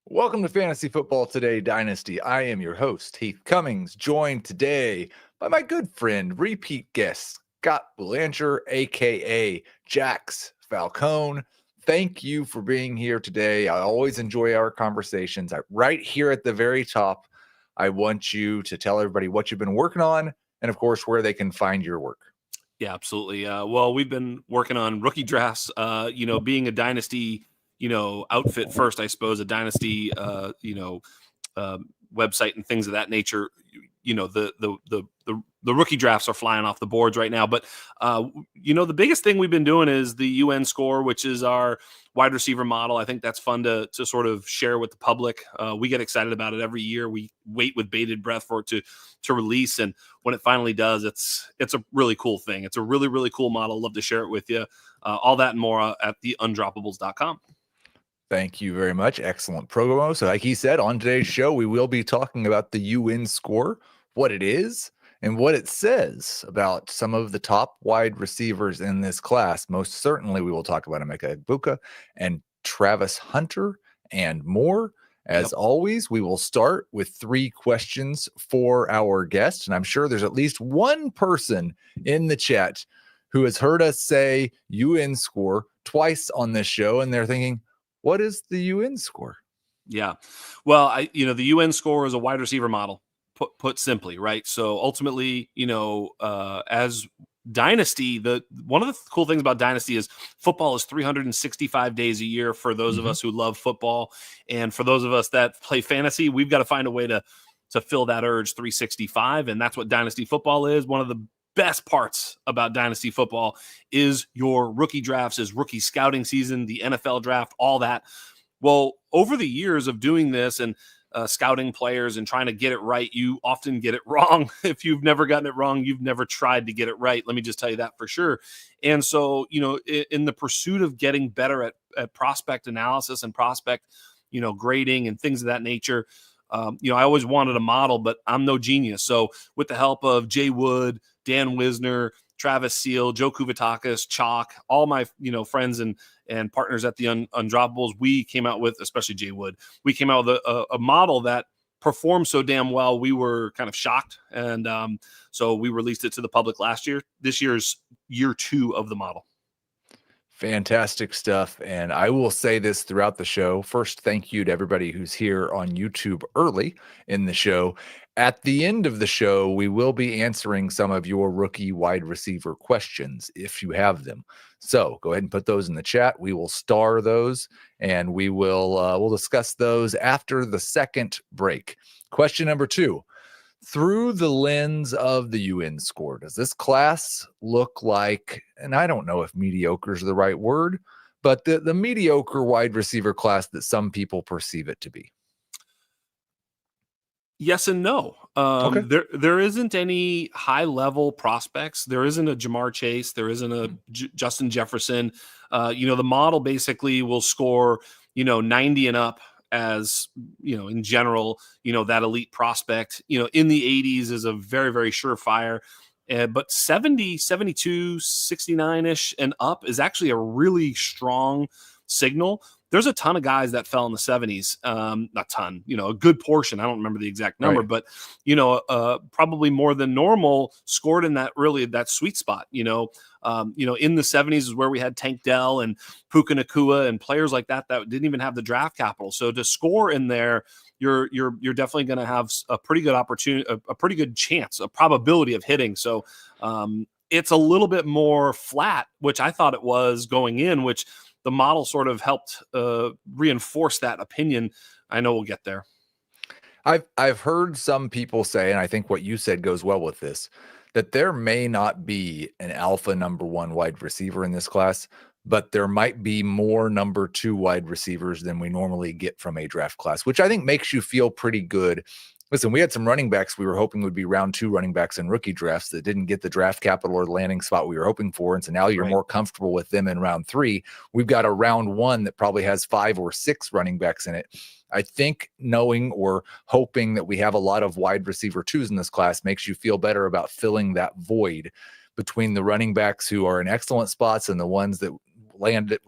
Welcome to Fantasy Football Today Dynasty. I am your host, Heath Cummings, joined today by my good friend, repeat guest, Scott Boulanger, aka Jax Falcone. Thank you for being here today. I always enjoy our conversations. Right here at the very top, I want you to tell everybody what you've been working on and, of course, where they can find your work. Yeah, absolutely. Well, we've been working on rookie drafts, being a dynasty, outfit first, I suppose, a dynasty, website and things of that nature. The rookie drafts are flying off the boards right now. But, the biggest thing we've been doing is the UN score, which is our wide receiver model. I think that's fun to sort of share with the public. We get excited about it every year. We wait with bated breath for it to release. And when it finally does, it's a really cool thing. It's a really, really cool model. Love to share it with you. All that and more at theundroppables.com. Thank you very much. Excellent promo. So like he said, on today's show, we will be talking about the UN score, what it is, and what it says about some of the top wide receivers in this class. Most certainly, we will talk about Emeka Egbuka and Travis Hunter and more. As always, we will start with 3 questions for our guest. And I'm sure there's at least one person in the chat who has heard us say UN score twice on this show, and they're thinking, what is the UN score? Yeah. Well, the UN score is a wide receiver model, put simply, right? So ultimately, as Dynasty, one of the cool things about Dynasty is football is 365 days a year for those of us who love football. And for those of us that play fantasy, we've got to find a way to fill that urge 365. And that's what Dynasty football is. One of the best parts about Dynasty football is your rookie drafts, is rookie scouting season, the NFL draft, all that. Well, over the years of doing this and scouting players and trying to get it right, you often get it wrong. If you've never gotten it wrong, you've never tried to get it right. Let me just tell you that for sure. And so, in the pursuit of getting better at prospect analysis and prospect, grading and things of that nature, I always wanted a model, but I'm no genius. So with the help of Jay Wood, Dan Wisner, Travis Seal, Joe Kuvatakis, Chalk, all my friends and partners at the Undroppables, we came out with, especially Jay Wood, we came out with a model that performed so damn well. We were kind of shocked, and so we released it to the public last year. This year's year 2 of the model. Fantastic stuff. And I will say this throughout the show. First, thank you to everybody who's here on YouTube early in the show. At the end of the show, we will be answering some of your rookie wide receiver questions if you have them. So go ahead and put those in the chat. We will star those, and we'll discuss those after the second break. Question number 2. Through the lens of the UN score, does this class look like, and I don't know if mediocre is the right word, but the mediocre wide receiver class that some people perceive it to be? Yes and no. Okay. There isn't any high level prospects. There isn't a Jamar Chase. There isn't a Justin Jefferson. The model basically will score 90 and up as in general, that elite prospect, in the 80s is a very, very surefire. But 70, 72, 69-ish and up is actually a really strong signal. There's a ton of guys that fell in the 70s. Not ton, a good portion. I don't remember the exact number, Right. But, probably more than normal scored in that sweet spot. In the 70s is where we had Tank Dell and Puka Nacua and players like that didn't even have the draft capital. So to score in there, you're definitely going to have a pretty good opportunity, a pretty good chance, a probability of hitting. So it's a little bit more flat, which I thought it was going in, which the model sort of helped reinforce that opinion. I know we'll get there. I've heard some people say, and I think what you said goes well with this, that there may not be an alpha number 1 wide receiver in this class, but there might be more number 2 wide receivers than we normally get from a draft class, which I think makes you feel pretty good. Listen, we had some running backs we were hoping would be round 2 running backs in rookie drafts that didn't get the draft capital or landing spot we were hoping for. And so now you're more comfortable with them in round 3. We've got a round 1 that probably has 5 or 6 running backs in it. I think knowing or hoping that we have a lot of wide receiver 2s in this class makes you feel better about filling that void between the running backs who are in excellent spots and the ones that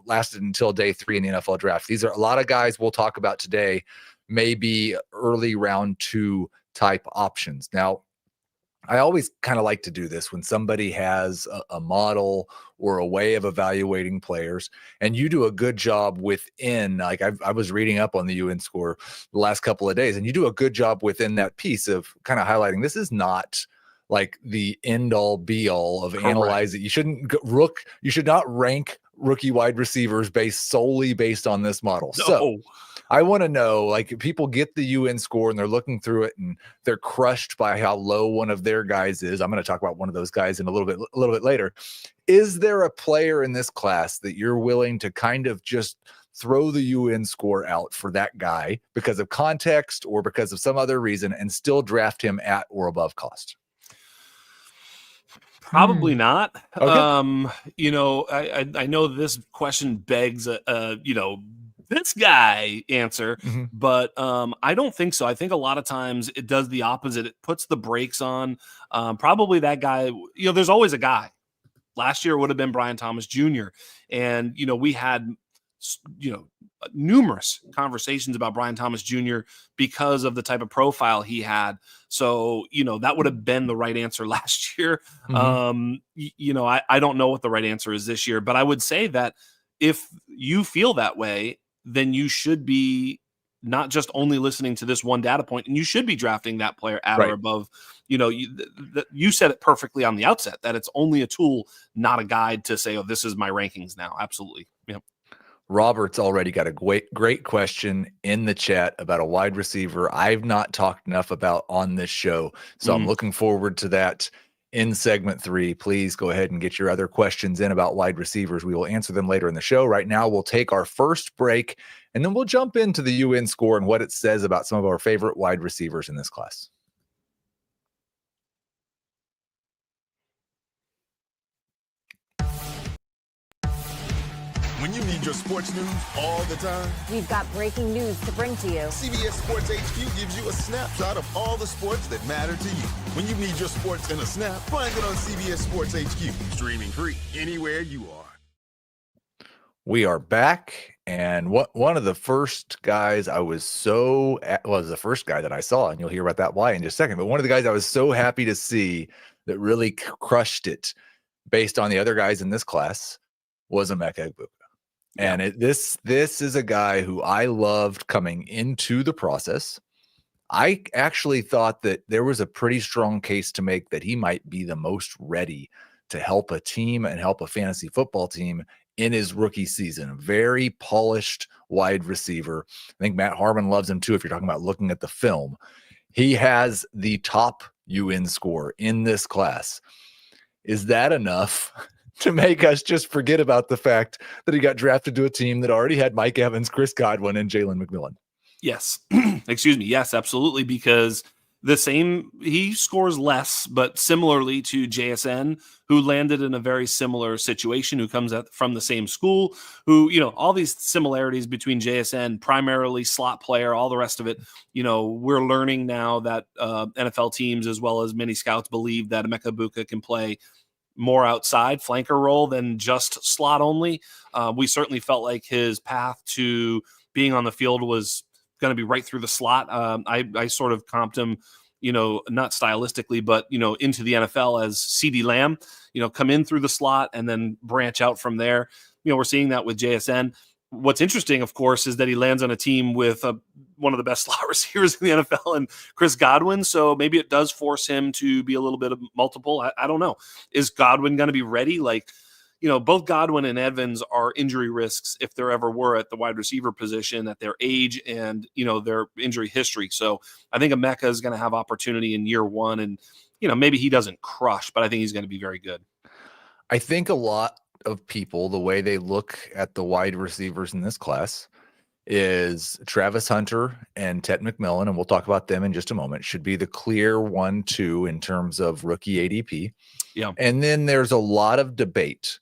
lasted until day 3 in the NFL draft. These are a lot of guys we'll talk about today, maybe early round 2 type options. Now, I always kind of like to do this when somebody has a model or a way of evaluating players, and you do a good job within. Like I was reading up on the UN score the last couple of days, and you do a good job within that piece of kind of highlighting this is not like the end all be all of analyzing. You shouldn't you should not rank rookie wide receivers solely based on this model. No. So I want to know, like, people get the UN score and they're looking through it and they're crushed by how low one of their guys is. I'm going to talk about one of those guys in a little bit later. Is there a player in this class that you're willing to kind of just throw the UN score out for that guy because of context or because of some other reason and still draft him at or above cost? Probably not. Okay. I know this question begs this guy answer, but I don't think so. I think a lot of times it does the opposite. It puts the brakes on. Probably that guy, there's always a guy. Last year would have been Brian Thomas Jr. And, we had, numerous conversations about Brian Thomas Jr. because of the type of profile he had. So, that would have been the right answer last year. I don't know what the right answer is this year, but I would say that if you feel that way, then you should be not just only listening to this one data point, and you should be drafting that player at or above. You said it perfectly on the outset that it's only a tool, not a guide to say, oh, this is my rankings now. Absolutely. Yep. Robert's already got a great question in the chat about a wide receiver I've not talked enough about on this show. So I'm looking forward to that in segment 3. Please go ahead and get your other questions in about wide receivers. We will answer them later in the show. Right now, we'll take our first break, and then we'll jump into the UN score and what it says about some of our favorite wide receivers in this class. When you need your sports news all the time, we've got breaking news to bring to you. CBS Sports HQ gives you a snapshot of all the sports that matter to you. When you need your sports in a snap, find it on CBS Sports HQ, streaming free anywhere you are. We are back, and one of the first guys I was the first guy that I saw, and you'll hear about that why in just a second, but one of the guys I was so happy to see that really crushed it based on the other guys in this class was Emeka Egbuka. And this is a guy who I loved coming into the process. I actually thought that there was a pretty strong case to make that he might be the most ready to help a team and help a fantasy football team in his rookie season. Very polished wide receiver. I think Matt Harmon loves him too if you're talking about looking at the film. He has the top UN score in this class. Is that enough to make us just forget about the fact that he got drafted to a team that already had Mike Evans, Chris Godwin, and Jalen McMillan? Yes. Excuse me. Yes, absolutely. Because he scores less, but similarly to JSN, who landed in a very similar situation, who comes from the same school, who, all these similarities between JSN, primarily slot player, all the rest of it, we're learning now that NFL teams, as well as many scouts, believe that Emeka Egbuka can play more outside flanker role than just slot only. We certainly felt like his path to being on the field was going to be right through the slot. I sort of comped him, not stylistically, but, into the NFL as CeeDee Lamb, come in through the slot and then branch out from there. We're seeing that with JSN. What's interesting, of course, is that he lands on a team with one of the best slot receivers in the NFL and Chris Godwin. So maybe it does force him to be a little bit of multiple. I don't know. Is Godwin going to be ready? Both Godwin and Evans are injury risks if there ever were at the wide receiver position at their age and, their injury history. So I think Emeka is going to have opportunity in year one, and, maybe he doesn't crush, but I think he's going to be very good. I think a lot of people, the way they look at the wide receivers in this class is Travis Hunter and Ted McMillan, and we'll talk about them in just a moment, should be the clear 1-2 in terms of rookie ADP. Yeah. And then there's a lot of debate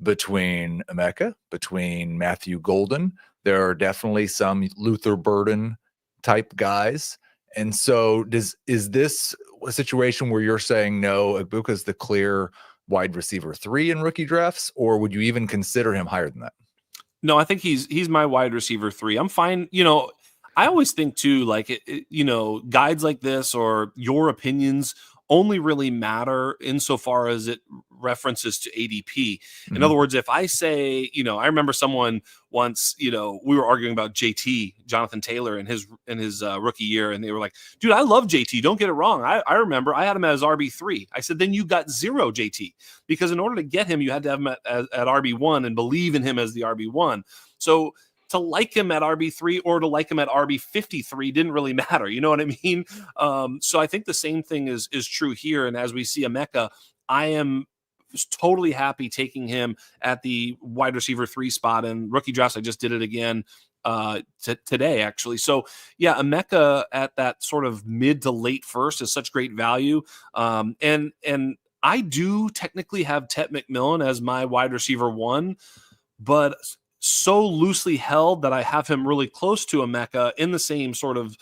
between Emeka, between Matthew Golden. There are definitely some Luther Burden type guys. And so is this a situation where you're saying, no, Egbuka is the clear wide receiver 3 in rookie drafts, or would you even consider him higher than that? No, I think he's my wide receiver 3. I'm fine. I always think too, like, guides like this or your opinions only really matter insofar as it references to ADP. In other words, if I say, I remember someone once, we were arguing about JT, Jonathan Taylor, in his rookie year, and they were like, dude, I love JT. Don't get it wrong. I remember I had him as RB3. I said, then you got 0 JT, because in order to get him, you had to have him at RB1 and believe in him as the RB1. So to like him at RB3 or to like him at RB53 didn't really matter. You know what I mean? So I think the same thing is true here. And as we see Emeka, I am totally happy taking him at the wide receiver 3 spot. And rookie drafts, I just did it again today, actually. So yeah, Emeka at that sort of mid to late first is such great value. And I do technically have Tet McMillan as my wide receiver 1, but so loosely held that I have him really close to Emeka in the same sort of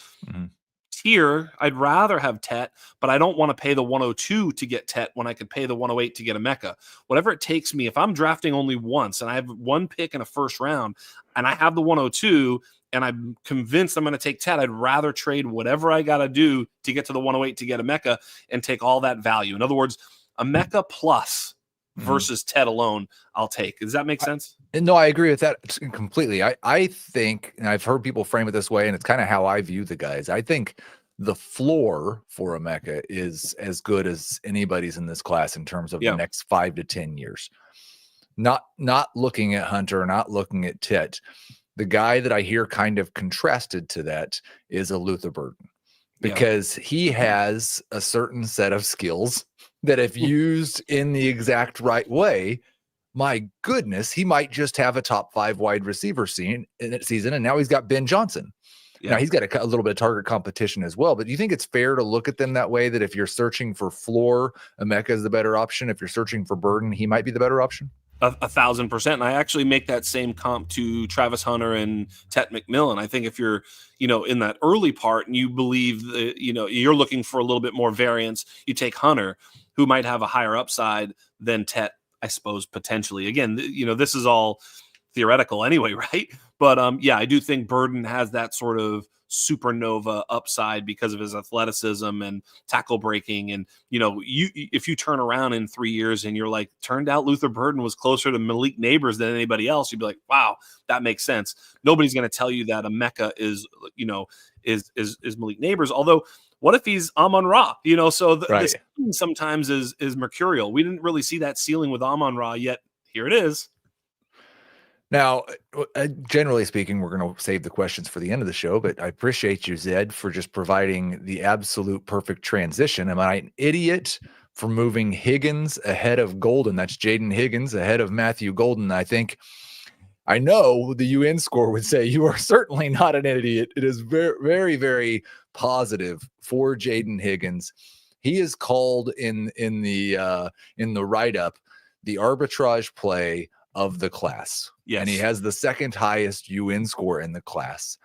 tier. I'd rather have Tet, but I don't want to pay the 102 to get Tet when I could pay the 108 to get Emeka. Whatever it takes me, if I'm drafting only once and I have one pick in a first round and I have the 102 and I'm convinced I'm going to take Tet, I'd rather trade whatever I got to do to get to the 108 to get Emeka and take all that value. In other words, Emeka plus versus Tet alone, I'll take. Does that make sense? No, I agree with that completely. I think, and I've heard people frame it this way, and it's kind of how I view the guys. I think the floor for Emeka is as good as anybody's in this class in terms of the next 5 to 10 years. Not looking at Hunter, not looking at Tet. The guy that I hear kind of contrasted to that is a Luther Burden, because he has a certain set of skills that if used in the exact right way, my goodness, he might just have a top 5 wide receiver season. And now he's got Ben Johnson. Now he's got a little bit of target competition as well. But do you think it's fair to look at them that way, that if you're searching for floor, Emeka is the better option? If you're searching for burden, he might be the better option? 1,000%. And I actually make that same comp to Travis Hunter and Tet McMillan. I think if you're, in that early part and you believe that, you're looking for a little bit more variance, you take Hunter, who might have a higher upside than Tet, I suppose, potentially. Again, this is all theoretical anyway, right? But I do think Burden has that sort of supernova upside because of his athleticism and tackle breaking. And, if you turn around in 3 years and you're like, turned out Luther Burden was closer to Malik Neighbors than anybody else, you'd be like, wow, that makes sense. Nobody's going to tell you that Emeka is Malik Neighbors. Although, what if he's Amon-Ra? So the ceiling sometimes is mercurial. We didn't really see that ceiling with Amon-Ra yet. Here it is. Now, generally speaking, we're going to save the questions for the end of the show, but I appreciate you, Zed, for just providing the absolute perfect transition. Am I an idiot for moving Higgins ahead of Golden? That's Jayden Higgins ahead of Matthew Golden. I know the UN score would say you are certainly not an idiot. It is very, very, very positive for Jayden Higgins. He is called in the write-up the arbitrage play of the class. Yes. And he has the second highest UN score in the class.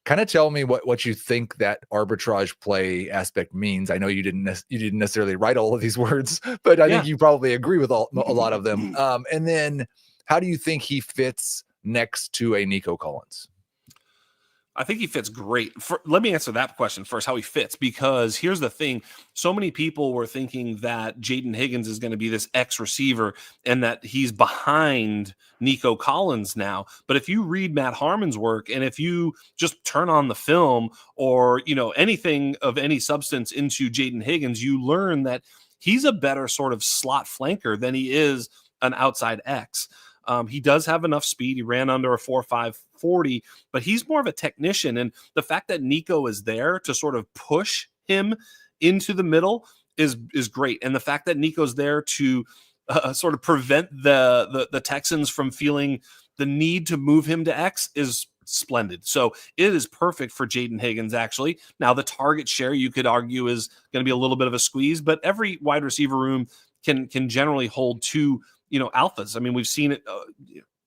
Kind of tell me what you think that arbitrage play aspect means. I know you didn't necessarily write all of these words, but I think you probably agree with a lot of them. And then how do you think he fits next to a Nico Collins? I think he fits great. Let me answer that question first, how he fits, because here's the thing. So many people were thinking that Jayden Higgins is going to be this X receiver and that he's behind Nico Collins now. But if you read Matt Harmon's work and if you just turn on the film or, anything of any substance into Jayden Higgins, you learn that he's a better sort of slot flanker than he is an outside X. He does have enough speed. He ran under a 4.5 40, but he's more of a technician. And the fact that Nico is there to sort of push him into the middle is great. And the fact that Nico's there to sort of prevent the Texans from feeling the need to move him to X is splendid. So it is perfect for Jayden Higgins, actually. Now, the target share, you could argue, is going to be a little bit of a squeeze, but every wide receiver room can generally hold two alphas. I mean, we've seen it,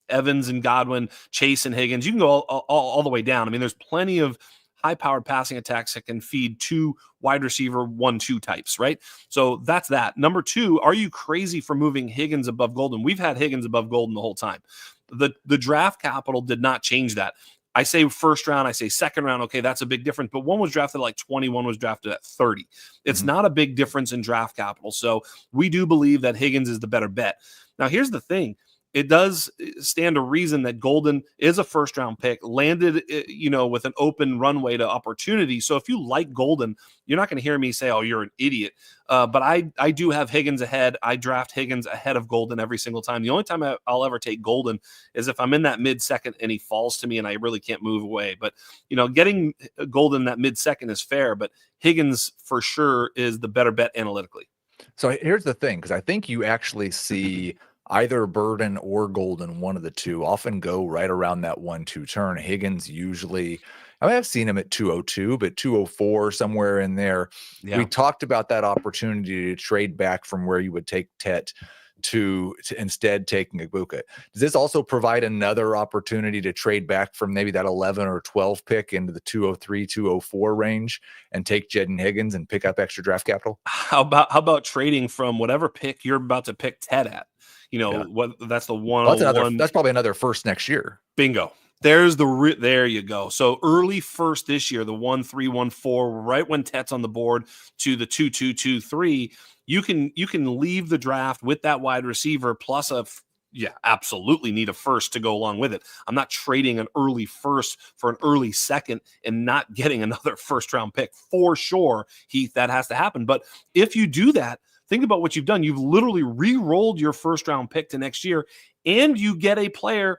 Evans and Godwin, Chase and Higgins. You can go all the way down. I mean, there's plenty of high-powered passing attacks that can feed 2 wide receiver 1-2 types, right? So that's that. Number 2, are you crazy for moving Higgins above Golden? We've had Higgins above Golden the whole time. The draft capital did not change that. I say first round, I say second round. Okay, that's a big difference. But one was drafted like 20, one was drafted at 30. It's not a big difference in draft capital. So we do believe that Higgins is the better bet. Now, here's the thing. It does stand to reason that Golden is a first-round pick, landed, with an open runway to opportunity. So if you like Golden, you're not going to hear me say, oh, you're an idiot. But I do have Higgins ahead. I draft Higgins ahead of Golden every single time. The only time I'll ever take Golden is if I'm in that mid-second and he falls to me and I really can't move away. But, getting Golden in that mid-second is fair, but Higgins for sure is the better bet analytically. So here's the thing, because I think you actually see either Burden or Golden, one of the two, often go right around that 1-2 turn. Higgins usually, I've seen him at 202, but 204, somewhere in there. Yeah. We talked about that opportunity to trade back from where you would take Tet to instead taking Egbuka. Does this also provide another opportunity to trade back from maybe that 11 or 12 pick into the 203, 204 range and take Jayden Higgins and pick up extra draft capital? How about trading from whatever pick you're about to pick Tet at? What that's the one. Well, that's probably another first next year. Bingo. There's there you go. So early first this year, the 1-3, 1-4, right when Tet's on the board to the 2-2, 2-3, you can leave the draft with that wide receiver plus absolutely need a first to go along with it. I'm not trading an early first for an early second and not getting another first round pick for sure, Heath. That has to happen. But if you do that, think about what you've done. You've literally re-rolled your first-round pick to next year, and you get a player.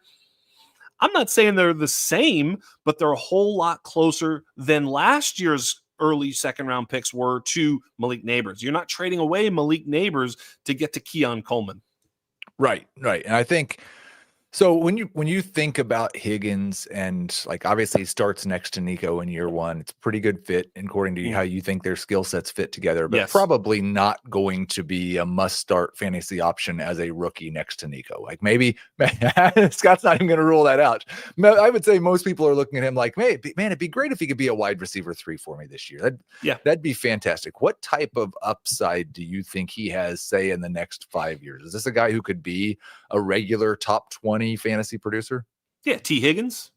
I'm not saying they're the same, but they're a whole lot closer than last year's early second-round picks were to Malik Neighbors. You're not trading away Malik Neighbors to get to Keon Coleman. Right. And I think so when you think about Higgins, and like obviously he starts next to Nico in year one, it's a pretty good fit according to how you think their skill sets fit together, but probably not going to be a must-start fantasy option as a rookie next to Nico. Like maybe Scott's not even going to rule that out. I would say most people are looking at him like, man, it'd be great if he could be a wide receiver 3 for me this year. That'd be fantastic. What type of upside do you think he has, say, in the next 5 years? Is this a guy who could be a regular top 20 fantasy producer? Yeah, T. Higgins.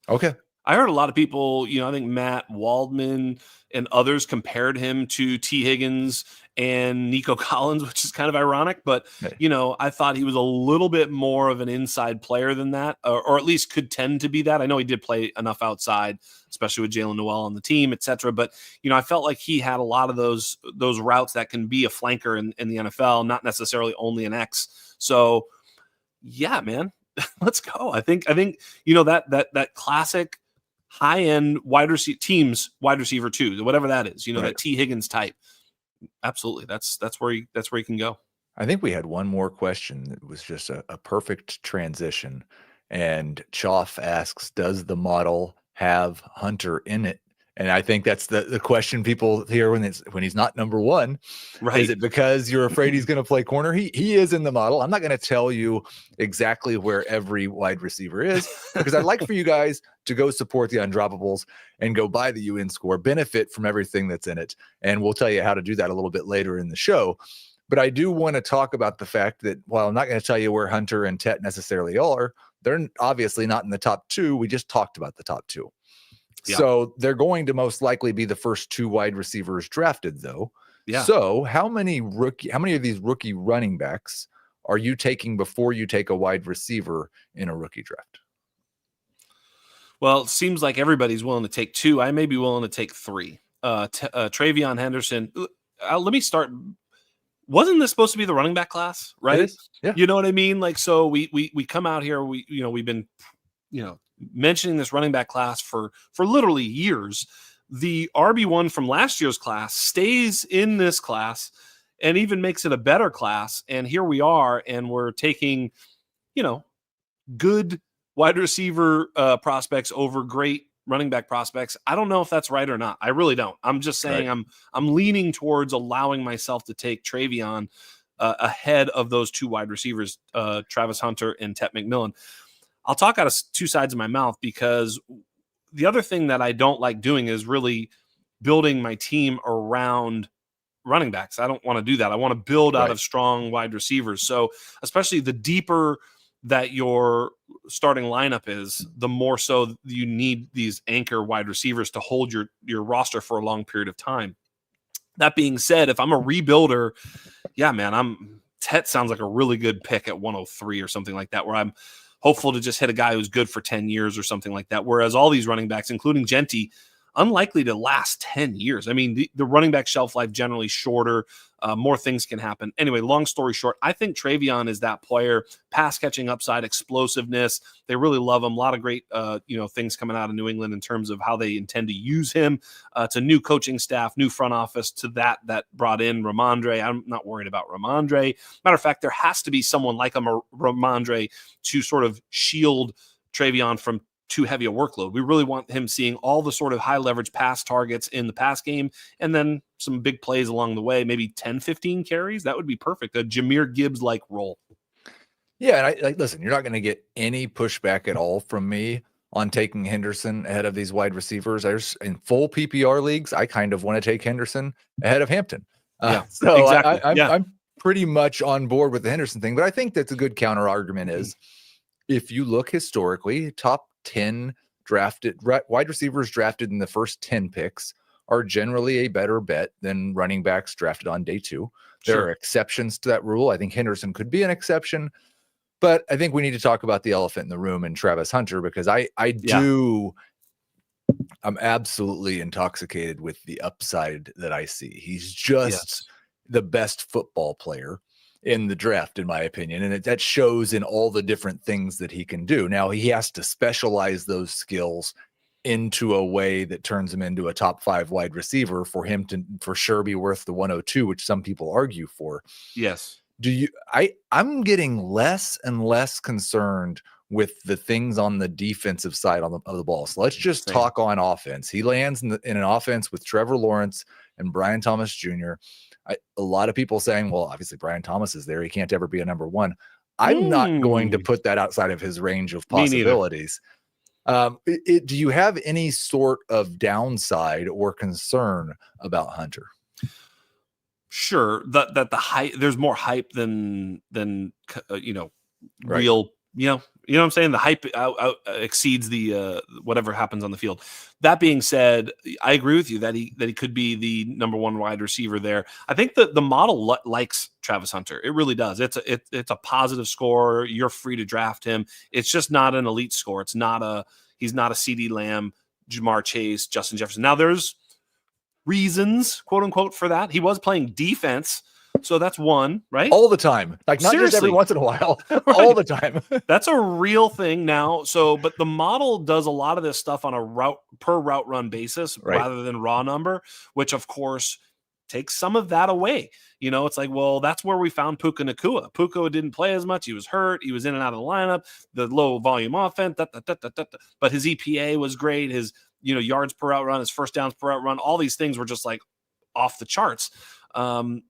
Okay. I heard a lot of people, I think Matt Waldman and others compared him to T. Higgins and Nico Collins, which is kind of ironic, but, I thought he was a little bit more of an inside player than that, or at least could tend to be that. I know he did play enough outside, especially with Jalen Noel on the team, et cetera. But, I felt like he had a lot of those routes that can be a flanker in the NFL, not necessarily only an X. So, yeah, man. Let's go. I think that classic high-end wide receiver teams, wide receiver 2, whatever that is, that T. Higgins type. Absolutely. That's where he can go. I think we had one more question that was just a perfect transition. And Choff asks, does the model have Hunter in it? And I think that's the question people hear when he's not number one. Right. Is it because you're afraid he's going to play corner? He is in the model. I'm not going to tell you exactly where every wide receiver is, because I'd like for you guys to go support the Undroppables and go buy the UN score, benefit from everything that's in it. And we'll tell you how to do that a little bit later in the show. But I do want to talk about the fact that while I'm not going to tell you where Hunter and Tet necessarily are, they're obviously not in the top 2. We just talked about the top 2. Yeah. So they're going to most likely be the first 2 wide receivers drafted, though. Yeah. So how many of these rookie running backs are you taking before you take a wide receiver in a rookie draft? Well, it seems like everybody's willing to take 2. I may be willing to take 3. Travion Henderson. Let me start. Wasn't this supposed to be the running back class, right? Yeah. You know what I mean? Like, so we come out here. We've been, mentioning this running back class for literally years. The RB1 from last year's class stays in this class and even makes it a better class. And here we are, and we're taking, good wide receiver prospects over great running back prospects. I don't know if that's right or not. I really don't. I'm just saying I'm leaning towards allowing myself to take Travion ahead of those 2 wide receivers, Travis Hunter and Tet McMillan. I'll talk out of 2 sides of my mouth, because the other thing that I don't like doing is really building my team around running backs. I don't want to do that. I want to build out of strong wide receivers. So especially the deeper that your starting lineup is, the more so you need these anchor wide receivers to hold your roster for a long period of time. That being said, if I'm a rebuilder, yeah, man, Tet sounds like a really good pick at 103 or something like that, where I'm hopeful to just hit a guy who's good for 10 years or something like that. Whereas all these running backs, including Genty, unlikely to last 10 years. I mean, the running back shelf life generally shorter. More things can happen. Anyway, long story short, I think Travion is that player. Pass catching upside, explosiveness. They really love him. A lot of great, things coming out of New England in terms of how they intend to use him. It's a new coaching staff, new front office to that brought in Ramondre. I'm not worried about Ramondre. Matter of fact, there has to be someone like a Ramondre to sort of shield Travion from too heavy a workload. We really want him seeing all the sort of high leverage pass targets in the pass game, and then some big plays along the way, maybe 10, 15 carries. That would be perfect. A Jahmyr Gibbs-like role. Yeah, and listen, you're not going to get any pushback at all from me on taking Henderson ahead of these wide receivers. In full PPR leagues, I kind of want to take Henderson ahead of Hampton. So exactly. I'm pretty much on board with the Henderson thing, but I think that's a good counter argument is if you look historically, top 10 drafted wide receivers drafted in the first 10 picks are generally a better bet than running backs drafted on day 2. There are exceptions to that rule. I think Henderson could be an exception, but I think we need to talk about the elephant in the room and Travis Hunter, because I'm absolutely intoxicated with the upside that I see. He's just the best football player in the draft, in my opinion. And that shows in all the different things that he can do. Now he has to specialize those skills into a way that turns him into a top 5 wide receiver for him to for sure be worth the 102, which some people argue for. Yes. I'm getting less and less concerned with the things on the defensive side of the ball. So let's just talk on offense. He lands in an offense with Trevor Lawrence and Brian Thomas Jr. A lot of people saying, well, obviously Brian Thomas is there. He can't ever be a number 1. I'm not going to put that outside of his range of possibilities. Do you have any sort of downside or concern about Hunter? Sure. That the hype, there's more hype than real, you know what I'm saying? The hype exceeds the whatever happens on the field. That being said, I agree with you that he could be the number 1 wide receiver there. I think that the model likes Travis Hunter. It really does. It's a positive score. You're free to draft him. It's just not an elite score. He's not a CeeDee Lamb, Jamar Chase, Justin Jefferson. Now there's reasons, quote unquote, for that. He was playing defense. So that's one, right? All the time. Like not just every once in a while, all the time. That's a real thing now. So, but the model does a lot of this stuff on a per route run basis rather than raw number, which of course takes some of that away. It's like, well, that's where we found Puka Nacua. Puka didn't play as much. He was hurt. He was in and out of the lineup, the low volume offense, but his EPA was great. His, yards per route run, his first downs per route run, all these things were just like off the charts. So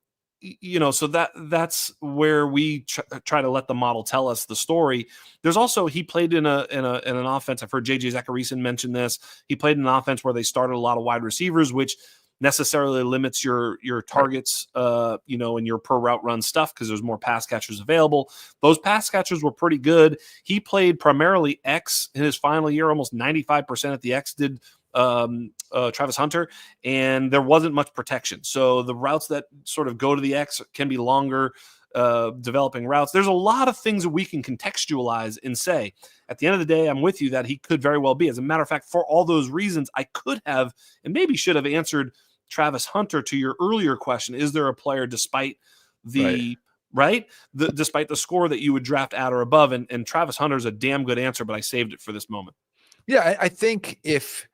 that's where we try to let the model tell us the story. There's also, he played in an offense. I've heard JJ Zacharyson mention this. He played in an offense where they started a lot of wide receivers, which necessarily limits your targets, and your per route run stuff because there's more pass catchers available. Those pass catchers were pretty good. He played primarily X in his final year, almost 95% at the X did Travis Hunter, and there wasn't much protection. So the routes that sort of go to the X can be longer, developing routes. There's a lot of things that we can contextualize and say, at the end of the day, I'm with you that he could very well be. As a matter of fact, for all those reasons, I could have and maybe should have answered Travis Hunter to your earlier question. Is there a player despite the despite the score that you would draft at or above? And Travis Hunter is a damn good answer, but I saved it for this moment. Yeah, I think if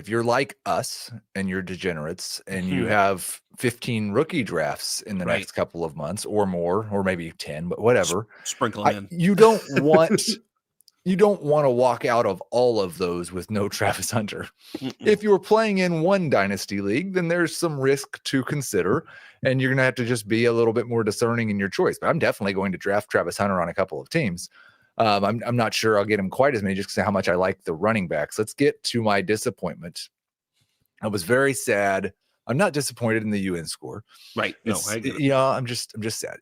you're like us and you're degenerates and you have 15 rookie drafts in the next couple of months or more, or maybe 10, but whatever, sprinkle in. You don't want to walk out of all of those with no Travis Hunter. If you were playing in one dynasty league, then there's some risk to consider, and you're going to have to just be a little bit more discerning in your choice. But I'm definitely going to draft Travis Hunter on a couple of teams. I'm not sure I'll get him quite as many just because how much I like the running backs. Let's get to my disappointment. I was very sad. I'm not disappointed in the UN score. Right. No, I get it. I'm just sad.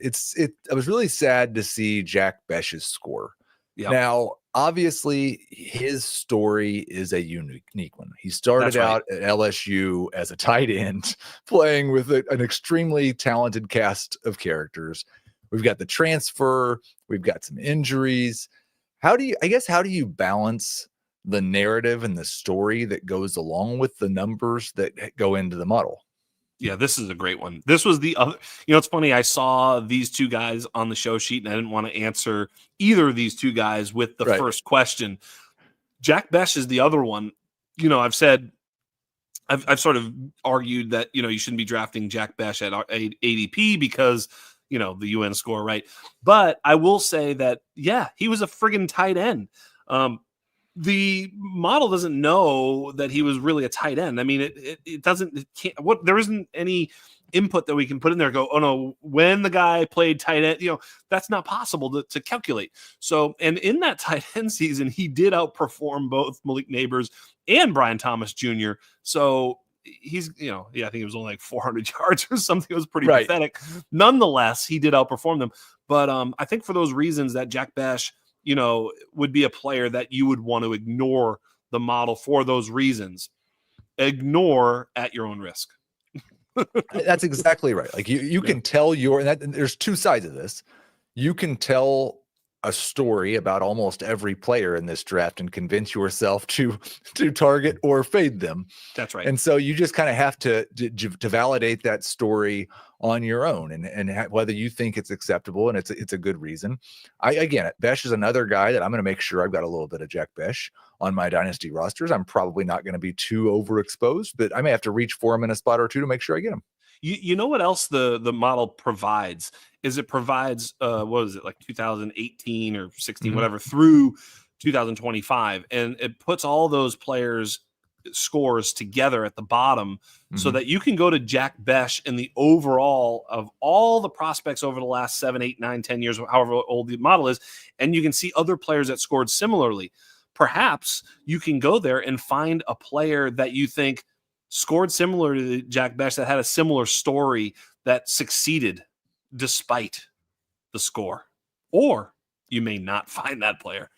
I was really sad to see Jack Bech's score. Yep. Now, obviously, his story is a unique one. He started out at LSU as a tight end, playing with an extremely talented cast of characters. We've got the transfer. We've got some injuries. How do you balance the narrative and the story that goes along with the numbers that go into the model? Yeah, this is a great one. This was the other, it's funny. I saw these two guys on the show sheet and I didn't want to answer either of these two guys with the first question. Jack Bech is the other one. I've said, I've sort of argued that, you shouldn't be drafting Jack Bech at ADP because, the UN score, right? But I will say that, yeah, he was a friggin' tight end. The model doesn't know that he was really a tight end. I mean, there isn't any input that we can put in there and go, oh no, when the guy played tight end, that's not possible to calculate. So, and in that tight end season, he did outperform both Malik Neighbors and Brian Thomas Jr. So he's, I think it was only like 400 yards or something. It was pretty pathetic. Nonetheless, he did outperform them. But I think for those reasons that Jack Bech, would be a player that you would want to ignore the model for those reasons. Ignore at your own risk. That's exactly right. Like you can tell there's two sides of this. You can tell a story about almost every player in this draft and convince yourself to target or fade them. That's right. And so you just kind of have to validate that story on your own and whether you think it's acceptable and it's a good reason. Bech is another guy that I'm going to make sure I've got a little bit of Jack Bech on my dynasty rosters. I'm probably not going to be too overexposed, but I may have to reach for him in a spot or two to make sure I get him. You know what else the model provides is it provides what was it, like 2018 or 16, whatever, through 2025, and it puts all those players' scores together at the bottom so that you can go to Jack Bech in the overall of all the prospects over the last 7, 8, 9, 10 years, however old the model is, and you can see other players that scored similarly. Perhaps you can go there and find a player that you think scored similar to Jack Bech, that had a similar story, that succeeded despite the score. Or you may not find that player.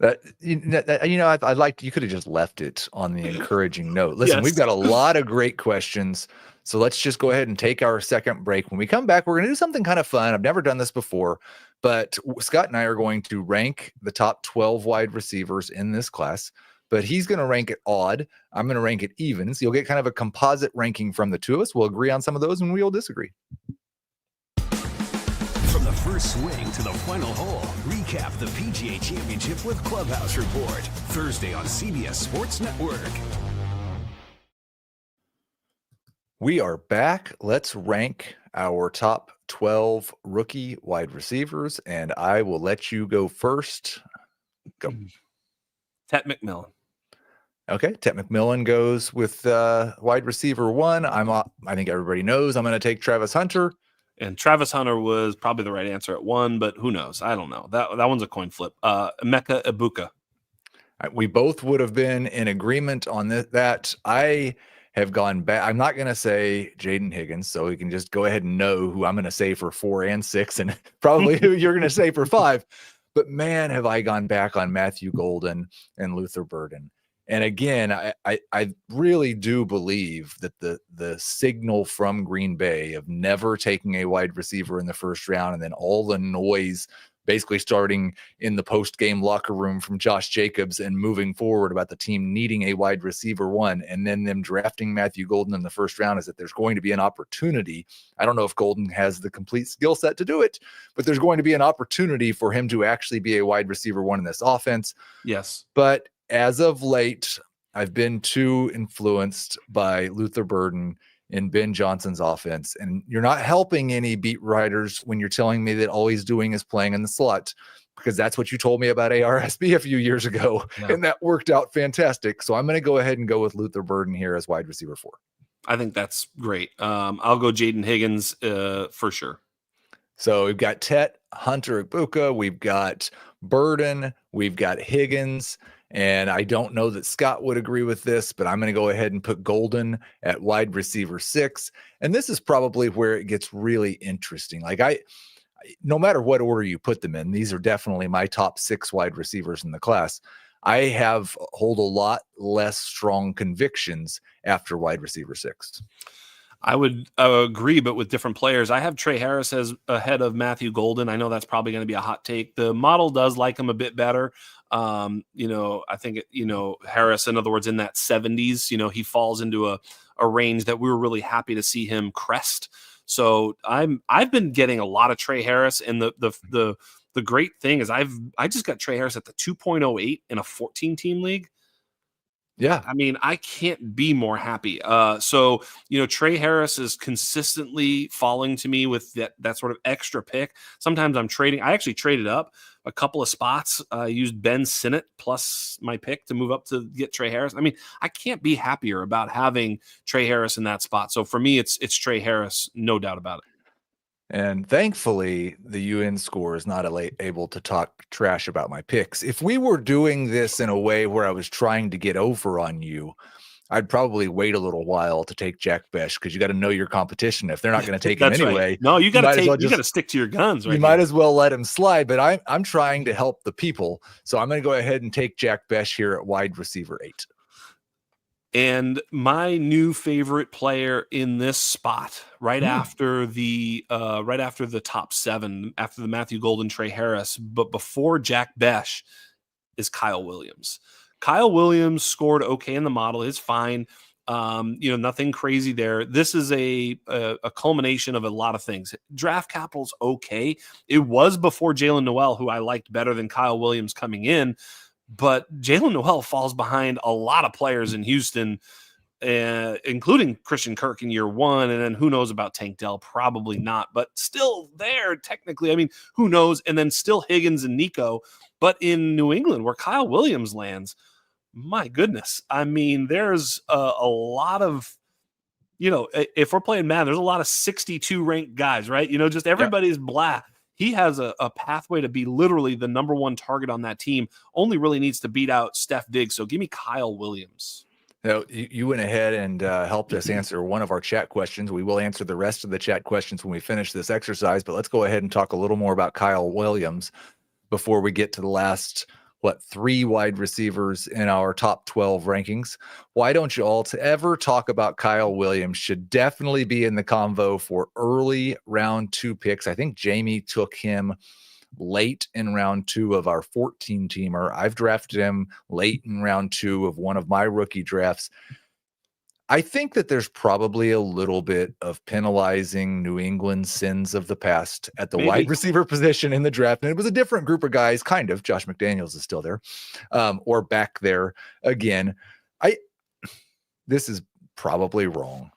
I'd like, you could have just left it on the encouraging note. Listen, We've got a lot of great questions. So let's just go ahead and take our second break. When we come back, we're going to do something kind of fun. I've never done this before, but Scott and I are going to rank the top 12 wide receivers in this class. But he's going to rank it odd. I'm going to rank it even. So you'll get kind of a composite ranking from the two of us. We'll agree on some of those and we'll disagree. From the first swing to the final hole, recap the PGA Championship with Clubhouse Report. Thursday on CBS Sports Network. We are back. Let's rank our top 12 rookie wide receivers. And I will let you go first. Go. Tet McMillan. Okay, Tet McMillan goes with wide receiver 1. I think everybody knows I'm going to take Travis Hunter. And Travis Hunter was probably the right answer at 1, but who knows? I don't know. That one's a coin flip. Emeka Egbuka. We both would have been in agreement on that. I have gone back. I'm not going to say Jayden Higgins, so we can just go ahead and know who I'm going to say for 4 and 6, and probably who you're going to say for 5. But man, have I gone back on Matthew Golden and Luther Burden. And again, I really do believe that the signal from Green Bay of never taking a wide receiver in the first round, and then all the noise basically starting in the post-game locker room from Josh Jacobs and moving forward about the team needing a wide receiver 1, and then them drafting Matthew Golden in the first round, is that there's going to be an opportunity. I don't know if Golden has the complete skill set to do it, but there's going to be an opportunity for him to actually be a wide receiver 1 in this offense. Yes. But as of late, I've been too influenced by Luther Burden in Ben Johnson's offense. And you're not helping any beat writers when you're telling me that all he's doing is playing in the slot, because that's what you told me about ARSB a few years ago. Yeah. And that worked out fantastic. So I'm going to go ahead and go with Luther Burden here as wide receiver 4. I think that's great. I'll go Jayden Higgins for sure. So we've got Tet Hunter Egbuka, we've got Burden, we've got Higgins, and I don't know that Scott would agree with this, but I'm going to go ahead and put Golden at wide receiver 6. And this is probably where it gets really interesting. Like no matter what order you put them in, these are definitely my top 6 wide receivers in the class. I hold a lot less strong convictions after wide receiver 6. I would agree, but with different players. I have Trey Harris as ahead of Matthew Golden. I know that's probably going to be a hot take. The model does like him a bit better. I think, Harris, in other words, in that 70s, he falls into a range that we were really happy to see him crest. So I've been getting a lot of Trey Harris, and the great thing is I just got Trey Harris at the 2.08 in a 14-team league. Yeah. I mean, I can't be more happy. So Trey Harris is consistently falling to me with that sort of extra pick. Sometimes I'm trading. I actually traded up a couple of spots. I used Ben Sinnott plus my pick to move up to get Trey Harris. I mean, I can't be happier about having Trey Harris in that spot. So for me, it's Trey Harris, no doubt about it. And thankfully, the UN score is not able to talk trash about my picks. If we were doing this in a way where I was trying to get over on you, I'd probably wait a little while to take Jack Bech, because you got to know your competition. If they're not going to take him anyway, right. No, you got to stick to your guns. Right, might as well let him slide. But I'm trying to help the people, so I'm going to go ahead and take Jack Bech here at wide receiver 8. And my new favorite player in this spot, right after the top 7, after the Matthew Golden, Trey Harris, but before Jack Bech, is Kyle Williams. Kyle Williams scored okay in the model, is fine. Nothing crazy there. This is a culmination of a lot of things. Draft capital's okay. It was before Jalen Noel, who I liked better than Kyle Williams coming in. But Jalen Noel falls behind a lot of players in Houston, including Christian Kirk in year 1. And then who knows about Tank Dell? Probably not, but still there technically. I mean, who knows? And then still Higgins and Nico. But in New England, where Kyle Williams lands, my goodness. I mean, there's a lot of, if we're playing Madden, there's a lot of 62 ranked guys, right? Just everybody's blah. He has a pathway to be literally the number 1 target on that team. Only really needs to beat out Steph Diggs. So give me Kyle Williams. Now, you went ahead and helped us answer one of our chat questions. We will answer the rest of the chat questions when we finish this exercise, but let's go ahead and talk a little more about Kyle Williams before we get to the last 3 wide receivers in our top 12 rankings. Why don't you all ever talk about Kyle Williams? Should definitely be in the convo for early round 2 picks. I think Jamie took him late in round 2 of our 14-teamer. I've drafted him late in round 2 of one of my rookie drafts. I think that there's probably a little bit of penalizing New England sins of the past at the wide receiver position in the draft. And it was a different group of guys, kind of. Josh McDaniels is still there, or back there again. This is probably wrong,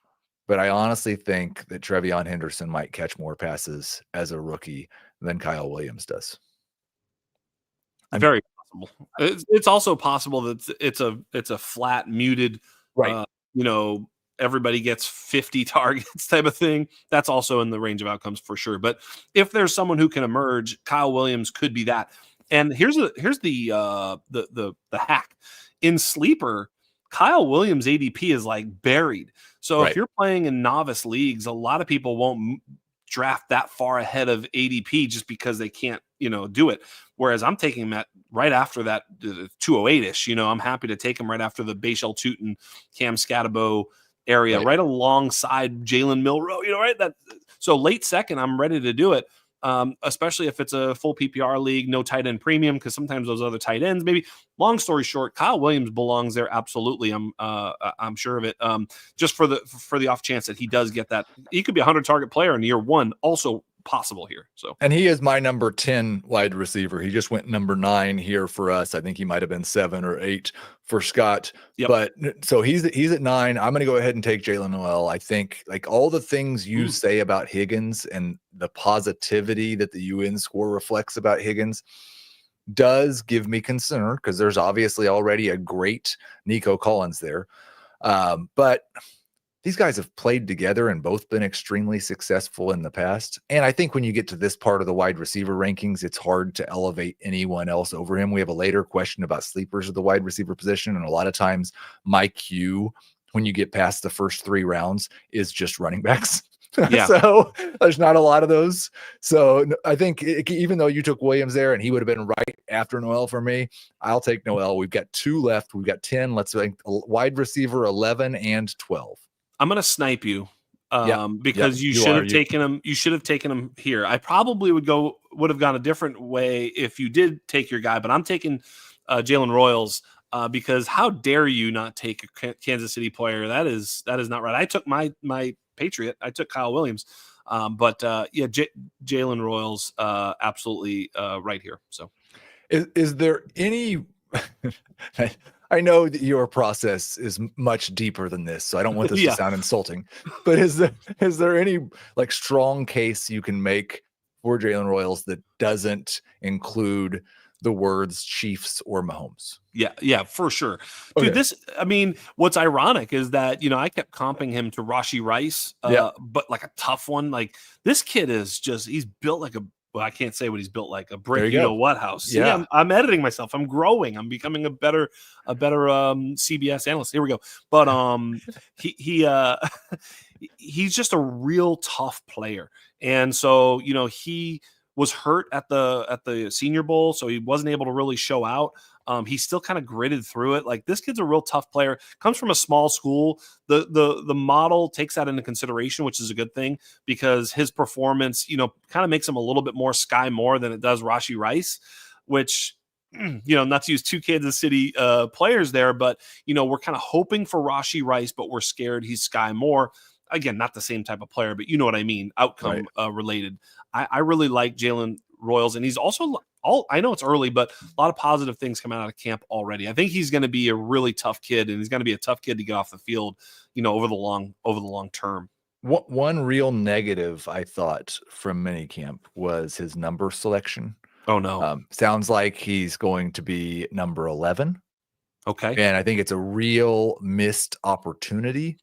but I honestly think that Trevion Henderson might catch more passes as a rookie than Kyle Williams does. Very possible. It's also possible that it's a flat muted, right. Everybody gets 50 targets type of thing. That's also in the range of outcomes for sure. But if there's someone who can emerge, Kyle Williams could be that. And here's the hack. In Sleeper, Kyle Williams ADP is like buried. So if you're playing in novice leagues, a lot of people won't draft that far ahead of ADP just because they can't, do it. Whereas I'm taking him right after that 208-ish. I'm happy to take him right after the Bechel Tootin, Cam Scatabo area, right alongside Jalen Milroe. Right? So late second, I'm ready to do it. Especially if it's a full PPR league, no tight end premium, because sometimes those other tight ends, maybe. Long story short, Kyle Williams belongs there. Absolutely. I'm sure of it. Just for the off chance that he does get that, he could be a 100 target player in year 1. Also possible here. So, and he is my number 10 wide receiver. He just went number 9 here for us. I think he might have been 7 or 8 for Scott. Yep. But so he's at 9. I'm going to go ahead and take Jalen Noel. I think like all the things you say about Higgins and the positivity that the UN score reflects about Higgins does give me concern, because there's obviously already a great Nico Collins there. But these guys have played together and both been extremely successful in the past. And I think when you get to this part of the wide receiver rankings, it's hard to elevate anyone else over him. We have a later question about sleepers of the wide receiver position. And a lot of times my cue when you get past the first 3 rounds is just running backs. Yeah. So there's not a lot of those. So I think even though you took Williams there and he would have been right after Noel for me, I'll take Noel. We've got 2 left. We've got 10. Let's rank wide receiver 11 and 12. I'm going to snipe you because you should have taken him. You should have taken him here. I probably would have gone a different way if you did take your guy, but I'm taking Jalen Royals because how dare you not take a Kansas City player? That is not right. I took my Patriot. I took Kyle Williams. Jalen Royals absolutely right here. So is there any I know that your process is much deeper than this, so I don't want this to sound insulting, but is there any like strong case you can make for Jalen Royals that doesn't include the words Chiefs or Mahomes? Yeah, for sure. Dude, what's ironic is that, I kept comping him to Rashee Rice, but like a tough one. Like this kid he's built like I can't say what he's built like, a brick, what house. Yeah. See, I'm editing myself. I'm growing. I'm becoming a better CBS analyst. Here we go. But he's just a real tough player. And so, he was hurt at the Senior Bowl, so he wasn't able to really show out. He still kind of gritted through it. Like this kid's a real tough player. Comes from a small school. The model takes that into consideration, which is a good thing because his performance, kind of makes him a little bit more Sky Moore than it does Rashee Rice, which, not to use 2 Kansas City players there, but we're kind of hoping for Rashee Rice, but we're scared he's Sky Moore. Again, not the same type of player, but you know what I mean, outcome related. I really like Jalen Royals, and he's also I know it's early, but a lot of positive things coming out of camp already. I think he's going to be a really tough kid, and he's going to be a tough kid to get off the field, over the long term. One real negative I thought from minicamp was his number selection. Oh no! Sounds like he's going to be number 11. Okay, and I think it's a real missed opportunity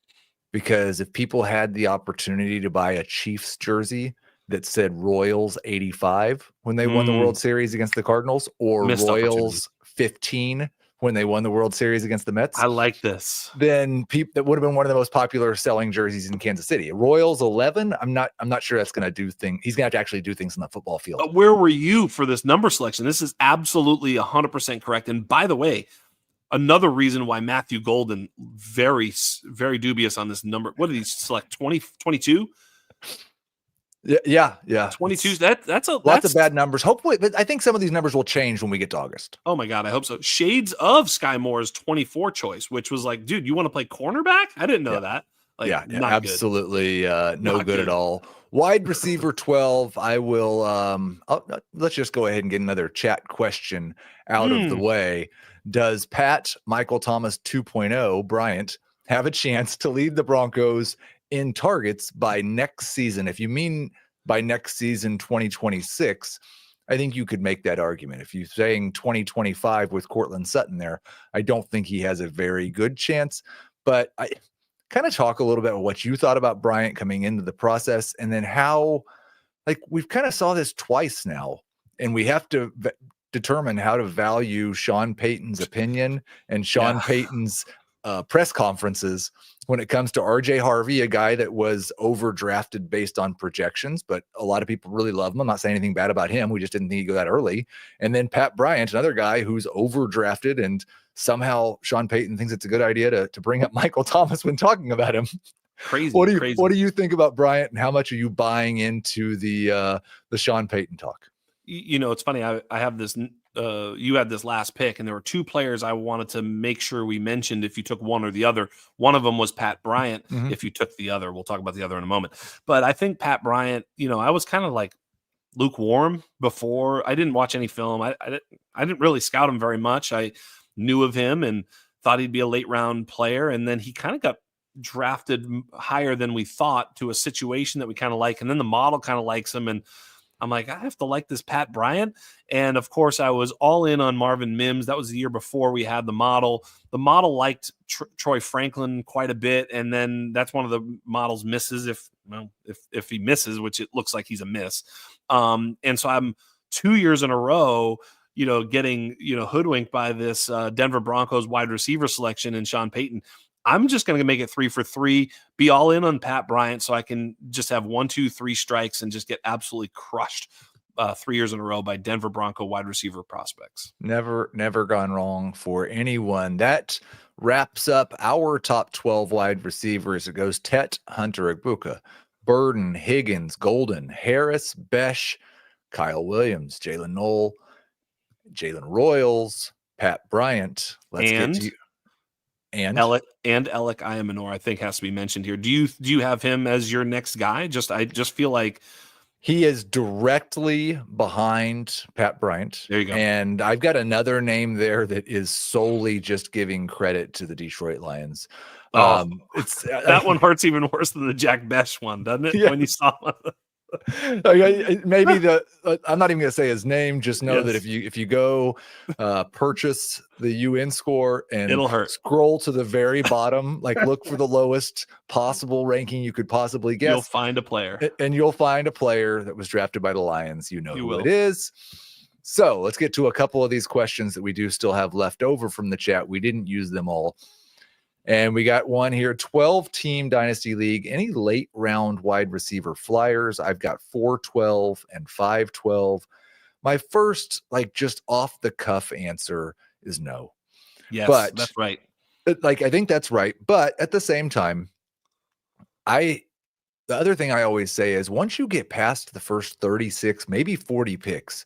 because if people had the opportunity to buy a Chiefs jersey that said Royals 85 when they won the World Series against the Cardinals, or Royals 15 when they won the World Series against the Mets. I like this. Then that would have been one of the most popular selling jerseys in Kansas City. Royals 11. I'm not sure that's going to do things. He's going to have to actually do things on the football field. But where were you for this number selection? This is absolutely 100% correct. And by the way, another reason why Matthew Golden very, very dubious on this number. What did he select? 22? Yeah. 22. That's lots of bad numbers. Hopefully, but I think some of these numbers will change when we get to August. Oh my God, I hope so. Shades of Sky Moore's 24 choice, which was like, dude, you want to play cornerback? I didn't know that. Like, not absolutely no good at all. Wide receiver 12. I will. Let's just go ahead and get another chat question out of the way. Does Pat Michael Thomas 2.0 Bryant have a chance to lead the Broncos in targets by next season? If you mean by next season 2026, I think you could make that argument. If you're saying 2025 with Cortland Sutton there, I don't think he has a very good chance. But I kind of talk a little bit about what you thought about Bryant coming into the process, and then how, like, we've kind of saw this twice now, and we have to determine how to value Sean Payton's opinion and Sean Payton's press conferences when it comes to RJ Harvey, a guy that was overdrafted based on projections, but a lot of people really love him. I'm not saying anything bad about him. We just didn't think he'd go that early. And then Pat Bryant, another guy who's overdrafted, and somehow Sean Payton thinks it's a good idea to bring up Michael Thomas when talking about him. Crazy. What do you think about Bryant, and how much are you buying into the Sean Payton talk? It's funny. I have this. You had this last pick, and there were 2 players I wanted to make sure we mentioned if you took one or the other. One of them was Pat Bryant. If you took the other, we'll talk about the other in a moment. But I think Pat Bryant, I was kind of like lukewarm before. I didn't watch any film. I didn't really scout him very much. I knew of him and thought he'd be a late round player. And then he kind of got drafted higher than we thought to a situation that we kind of like. And then the model kind of likes him. And I'm like, I have to like this Pat Bryant. And of course, I was all in on Marvin Mims. That was the year before we had the model. The model liked Troy Franklin quite a bit. And then that's one of the model's misses if he misses, which it looks like he's a miss. And so I'm 2 years in a row, getting, hoodwinked by this Denver Broncos wide receiver selection and Sean Payton. I'm just going to make it 3 for 3, be all in on Pat Bryant so I can just have 1, 2, 3 strikes and just get absolutely crushed 3 years in a row by Denver Bronco wide receiver prospects. Never gone wrong for anyone. That wraps up our top 12 wide receivers. It goes Tet, Hunter, Egbuka, Burden, Higgins, Golden, Harris, Bech, Kyle Williams, Jalen Knoll, Jalen Royals, Pat Bryant. Let's get to you. And Alec Ayamanor, I think, has to be mentioned here. Do you have him as your next guy? I just feel like he is directly behind Pat Bryant. There you go. And I've got another name there that is solely just giving credit to the Detroit Lions. It's that one hurts even worse than the Jack Bech one, doesn't it? Yeah. When you saw maybe I'm not even gonna say his name. Just know that if you go purchase the UN score and it'll hurt. Scroll to the very bottom, like look for the lowest possible ranking you could possibly guess. You'll find a player, and you'll find a player that was drafted by the Lions. You know who will. It is. So let's get to a couple of these questions that we do still have left over from the chat. We didn't use them all. And we got one here, 12-team Dynasty League. Any late round wide receiver flyers? I've got 4-12 and 5-12. My first, just off the cuff answer is no. Yes, but that's right. I think that's right. But at the same time, the other thing I always say is once you get past the first 36, maybe 40 picks,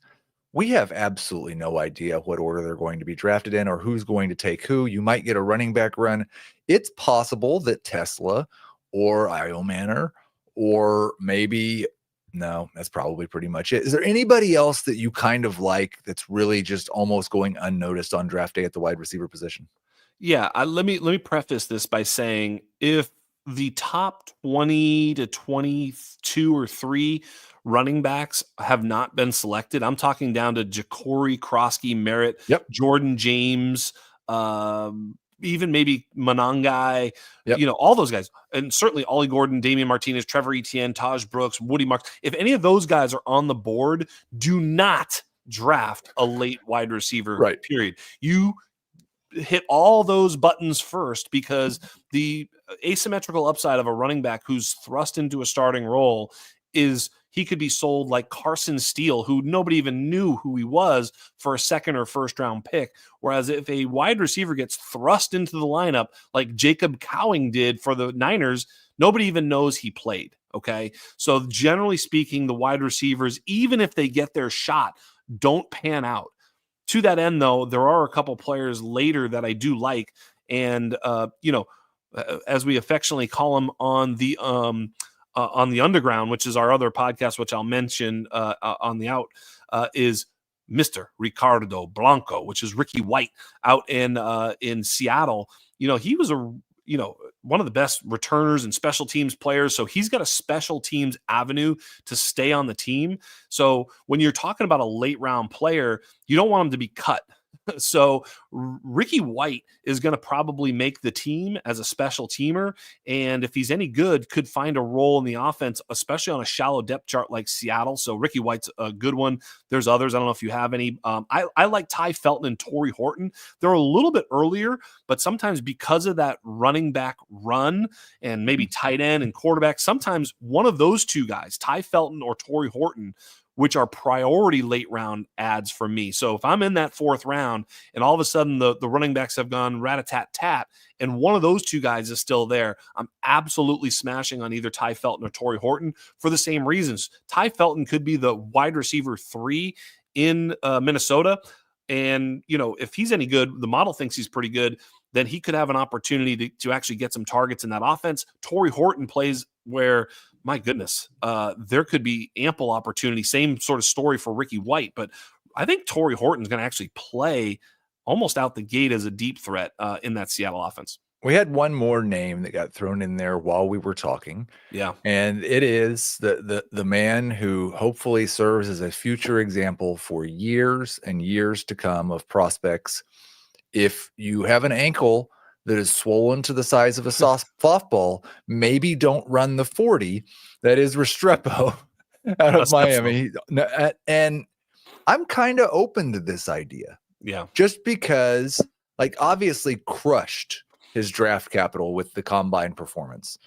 we have absolutely no idea what order they're going to be drafted in or who's going to take who. You might get a running back run. It's possible that Tesla or Io Manor or maybe, no, that's probably pretty much it. Is there anybody else that you kind of like that's really just almost going unnoticed on draft day at the wide receiver position? Yeah, let me preface this by saying if the top 20 to 22 or 3 running backs have not been selected, I'm talking down to Ja'Cory, Kroski, Merritt, Jordan James, even maybe Monangai, all those guys, and certainly Ollie Gordon, Damian Martinez, Trevor Etienne, Taj Brooks, Woody Marks. If any of those guys are on the board, do not draft a late wide receiver. Right. Period. You hit all those buttons first because the asymmetrical upside of a running back who's thrust into a starting role is he could be sold like Carson Steele, who nobody even knew who he was, for a second or first round pick. Whereas if a wide receiver gets thrust into the lineup like Jacob Cowing did for the Niners, nobody even knows he played. Okay. So generally speaking, the wide receivers, even if they get their shot, don't pan out. To that end, though, there are a couple players later that I do like. And, as we affectionately call them on the Underground, which is our other podcast, which I'll mention on the out, is Mr. Ricardo Blanco, which is Ricky White out in Seattle. He was one of the best returners and special teams players. So he's got a special teams avenue to stay on the team. So when you're talking about a late round player, you don't want him to be cut. So Ricky White is going to probably make the team as a special teamer. And if he's any good, could find a role in the offense, especially on a shallow depth chart like Seattle. So Ricky White's a good one. There's others. I don't know if you have any. I like Ty Felton and Torrey Horton. They're a little bit earlier, but sometimes because of that running back run and maybe tight end and quarterback, sometimes one of those two guys, Ty Felton or Torrey Horton, which are priority late round ads for me. So if I'm in that 4th round and all of a sudden the running backs have gone rat-a-tat-tat and one of those two guys is still there, I'm absolutely smashing on either Ty Felton or Torrey Horton for the same reasons. Ty Felton could be the wide receiver 3 in Minnesota. And, if he's any good, the model thinks he's pretty good, then he could have an opportunity to actually get some targets in that offense. Torrey Horton plays where, my goodness, there could be ample opportunity. Same sort of story for Ricky White, but I think Torrey Horton's going to actually play almost out the gate as a deep threat in that Seattle offense. We had one more name that got thrown in there while we were talking. Yeah. And it is the man who hopefully serves as a future example for years and years to come of prospects. If you have an ankle that is swollen to the size of a softball, maybe don't run the 40. That is Restrepo out of Miami. And I'm kind of open to this idea. Yeah. Just because, like, obviously crushed his draft capital with the combine performance.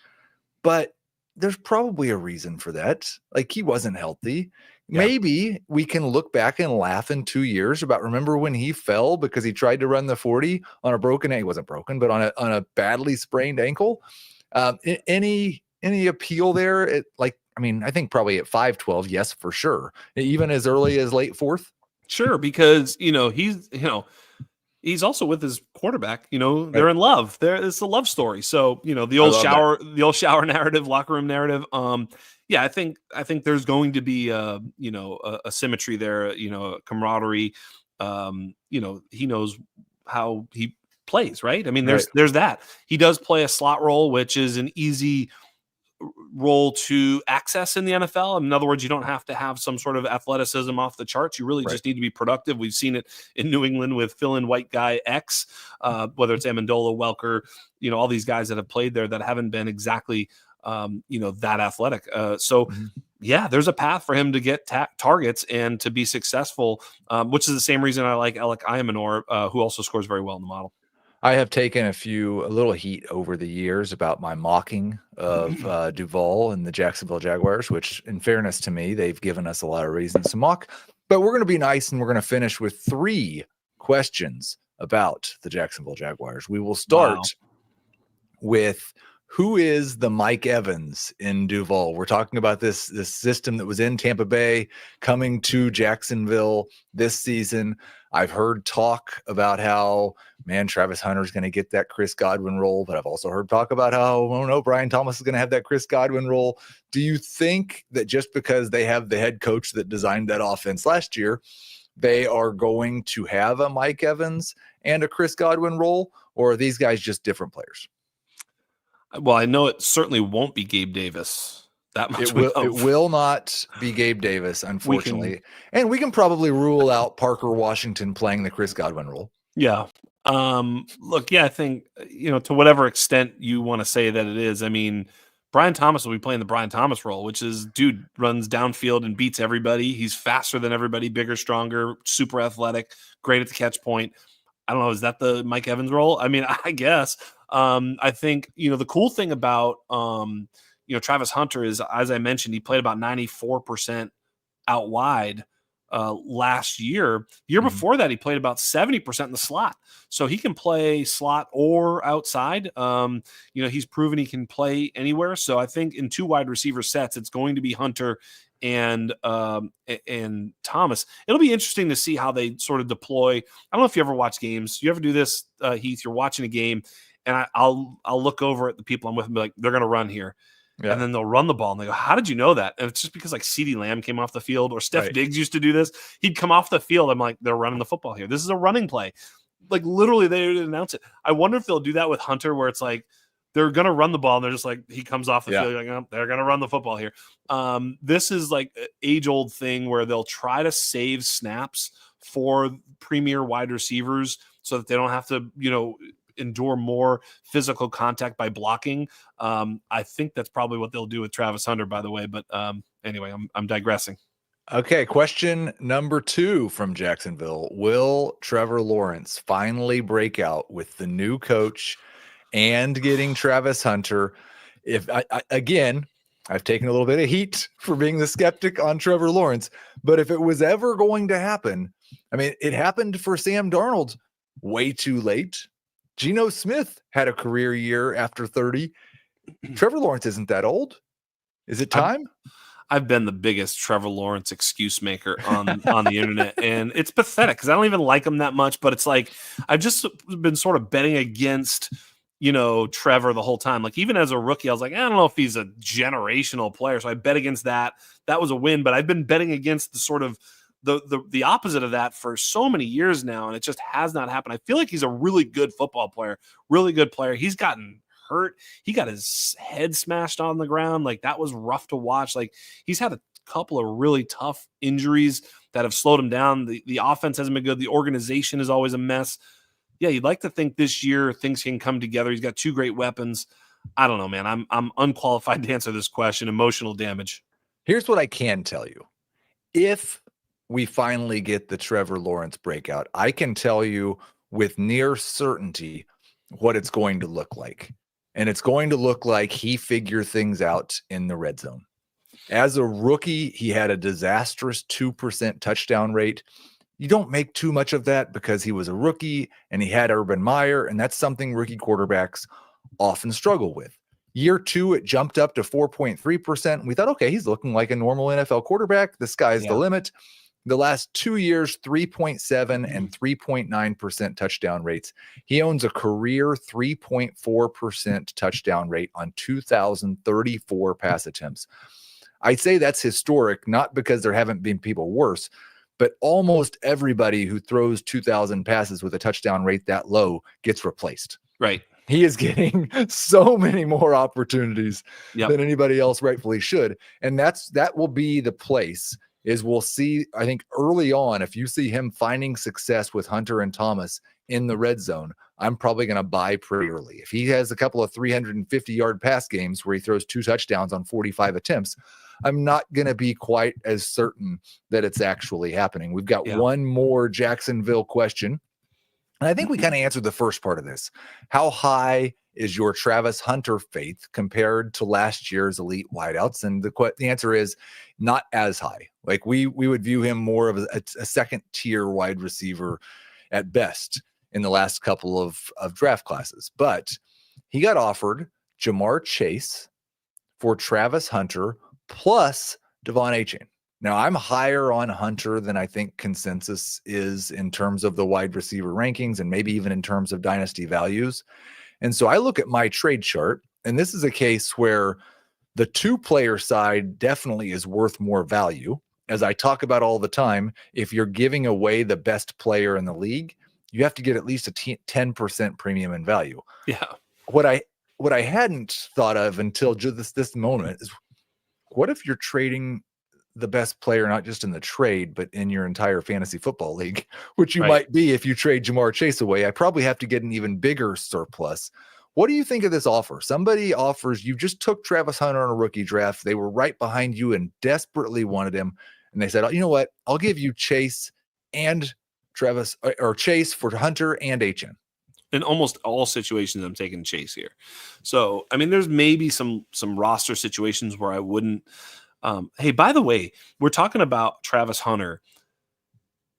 But there's probably a reason for that. Like, he wasn't healthy. Yeah. Maybe we can look back and laugh in 2 years about, remember when he fell because he tried to run the 40 on a broken ankle? He wasn't broken, but on a badly sprained ankle. Any appeal there? I think probably at 5'12", yes, for sure. Even as early as late fourth. Sure, because he's also with his quarterback. They're in love. It's a love story. So the old shower narrative, locker room narrative. Yeah, I think there's going to be a symmetry there. A camaraderie. He knows how he plays, right? I mean, there's that. He does play a slot role, which is an easy role to access in the NFL. In other words, you don't have to have some sort of athleticism off the charts. You really just need to be productive. We've seen it in New England with fill-in white guy X, whether it's Amendola, Welker, all these guys that have played there that haven't been exactly, that athletic. Yeah, there's a path for him to get targets and to be successful, which is the same reason I like Alec Ayamanor, who also scores very well in the model. I have taken a little heat over the years about my mocking of Duval and the Jacksonville Jaguars, which, in fairness to me, they've given us a lot of reasons to mock. But we're going to be nice, and we're going to finish with 3 questions about the Jacksonville Jaguars. We will start with, who is the Mike Evans in Duval? We're talking about this system that was in Tampa Bay coming to Jacksonville this season. I've heard talk about how, Travis Hunter is going to get that Chris Godwin role, but I've also heard talk about how, Brian Thomas is going to have that Chris Godwin role. Do you think that just because they have the head coach that designed that offense last year, they are going to have a Mike Evans and a Chris Godwin role, or are these guys just different players? Well, I know it certainly won't be Gabe Davis. That much it will not be Gabe Davis, unfortunately. And we can probably rule out Parker Washington playing the Chris Godwin role. Yeah. Look, I think, to whatever extent you want to say that it is, I mean, Brian Thomas will be playing the Brian Thomas role, which is, dude runs downfield and beats everybody. He's faster than everybody, bigger, stronger, super athletic, great at the catch point. I don't know. Is that the Mike Evans role? I mean, I guess. I think, the cool thing about, Travis Hunter is, as I mentioned, he played about 94% out wide last year. The year before that, he played about 70% in the slot. So he can play slot or outside. He's proven he can play anywhere. So I think in 2 wide receiver sets, it's going to be Hunter and Thomas. It'll be interesting to see how they sort of deploy. I don't know if you ever watch games. You ever do this, Heath? You're watching a game, and I'll look over at the people I'm with and be like, they're going to run here. Yeah. And then they'll run the ball, and they go, how did you know that? And it's just because, like, CeeDee Lamb came off the field, or Steph Diggs used to do this. He'd come off the field. I'm like, they're running the football here. This is a running play. Like, literally, they didn't announce it. I wonder if they'll do that with Hunter, where it's like they're going to run the ball, and they're just like, he comes off the field, like, oh, they're going to run the football here. This is like an age-old thing where they'll try to save snaps for premier wide receivers so that they don't have to, endure more physical contact by blocking. I think that's probably what they'll do with Travis Hunter, by the way. But anyway, I'm digressing. Okay, question number 2 from Jacksonville. Will Trevor Lawrence finally break out with the new coach and getting Travis Hunter? If I've taken a little bit of heat for being the skeptic on Trevor Lawrence, but if it was ever going to happen, I mean, it happened for Sam Darnold way too late. Geno Smith had a career year after 30. Trevor Lawrence isn't that old. Is it time? I've been the biggest Trevor Lawrence excuse maker on the internet, and it's pathetic because I don't even like him that much, but it's like I've just been sort of betting against, Trevor the whole time. Like, even as a rookie, I was like, I don't know if he's a generational player, so I bet against that. That was a win, but I've been betting against the sort of the opposite of that for so many years now, and it just has not happened. I feel like he's a really good football player, really good player. He's gotten hurt. He got his head smashed on the ground. Like, that was rough to watch. Like, he's had a couple of really tough injuries that have slowed him down. The offense hasn't been good. The organization is always a mess. Yeah, you'd like to think this year things can come together. He's got 2 great weapons. I don't know, man. I'm unqualified to answer this question. Emotional damage. Here's what I can tell you. If we finally get the Trevor Lawrence breakout, I can tell you with near certainty what it's going to look like. And it's going to look like he figured things out in the red zone. As a rookie, he had a disastrous 2% touchdown rate. You don't make too much of that because he was a rookie and he had Urban Meyer, and that's something rookie quarterbacks often struggle with. Year 2, it jumped up to 4.3%. We thought, okay, he's looking like a normal NFL quarterback. The sky's the limit. The last 2 years, 3.7 and 3.9% touchdown rates. He owns a career 3.4% touchdown rate on 2,034 pass attempts. I'd say that's historic, not because there haven't been people worse, but almost everybody who throws 2,000 passes with a touchdown rate that low gets replaced. Right. He is getting so many more opportunities than anybody else rightfully should. And that will be the place. Is we'll see, I think early on, if you see him finding success with Hunter and Thomas in the red zone, I'm probably going to buy pretty early. If he has a couple of 350-yard pass games where he throws 2 touchdowns on 45 attempts, I'm not going to be quite as certain that it's actually happening. We've got one more Jacksonville question. And I think we kind of answered the first part of this. How high is your Travis Hunter faith compared to last year's elite wideouts? And the answer is not as high. Like we would view him more of a second tier wide receiver at best in the last couple of draft classes. But he got offered Jamar Chase for Travis Hunter plus Devon Achane. Now, I'm higher on Hunter than I think consensus is in terms of the wide receiver rankings and maybe even in terms of dynasty values. And so I look at my trade chart, and this is a case where the 2-player side definitely is worth more value. As I talk about all the time, if you're giving away the best player in the league, you have to get at least a 10% premium in value. Yeah. What I hadn't thought of until just this moment is, what if you're trading the best player, not just in the trade, but in your entire fantasy football league, which you might be if you trade Jamar Chase away? I probably have to get an even bigger surplus. What do you think of this offer? Somebody offers, you just took Travis Hunter on a rookie draft. They were right behind you and desperately wanted him. And they said, oh, you know what? I'll give you Chase and Travis, or Chase for Hunter and Achane. In almost all situations, I'm taking Chase here. So, I mean, there's maybe some roster situations where I wouldn't. Hey, by the way, we're talking about Travis Hunter.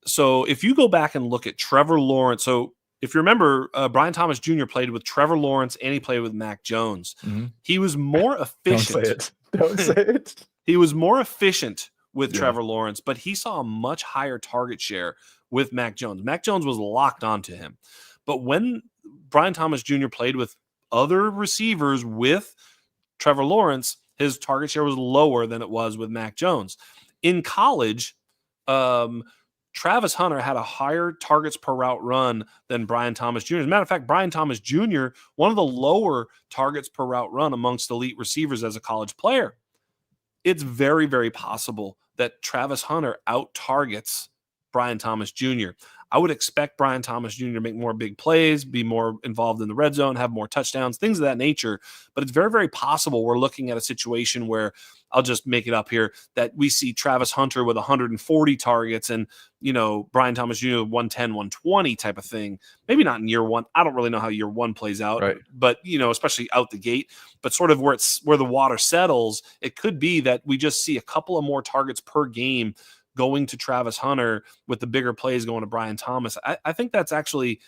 So if you go back and look at Trevor Lawrence, so if you remember, Brian Thomas Jr. played with Trevor Lawrence and he played with Mac Jones. Mm-hmm. He was more efficient. Don't say it. He was more efficient with Trevor Lawrence, but he saw a much higher target share with Mac Jones. Mac Jones was locked onto him. But when Brian Thomas Jr. played with other receivers with Trevor Lawrence, his target share was lower than it was with Mac Jones. In college, Travis Hunter had a higher targets per route run than Brian Thomas Jr. As a matter of fact, Brian Thomas Jr., one of the lower targets per route run amongst elite receivers as a college player. It's very, very possible that Travis Hunter out-targets Brian Thomas Jr. I would expect Brian Thomas Jr. to make more big plays, be more involved in the red zone, have more touchdowns, things of that nature. But it's very, very possible we're looking at a situation where, I'll just make it up here, that we see Travis Hunter with 140 targets and, Brian Thomas Jr. 110, 120 type of thing. Maybe not in year one. I don't really know how year one plays out, but, especially out the gate. But sort of where the water settles, it could be that we just see a couple of more targets per game going to Travis Hunter with the bigger plays going to Brian Thomas. I think that's actually,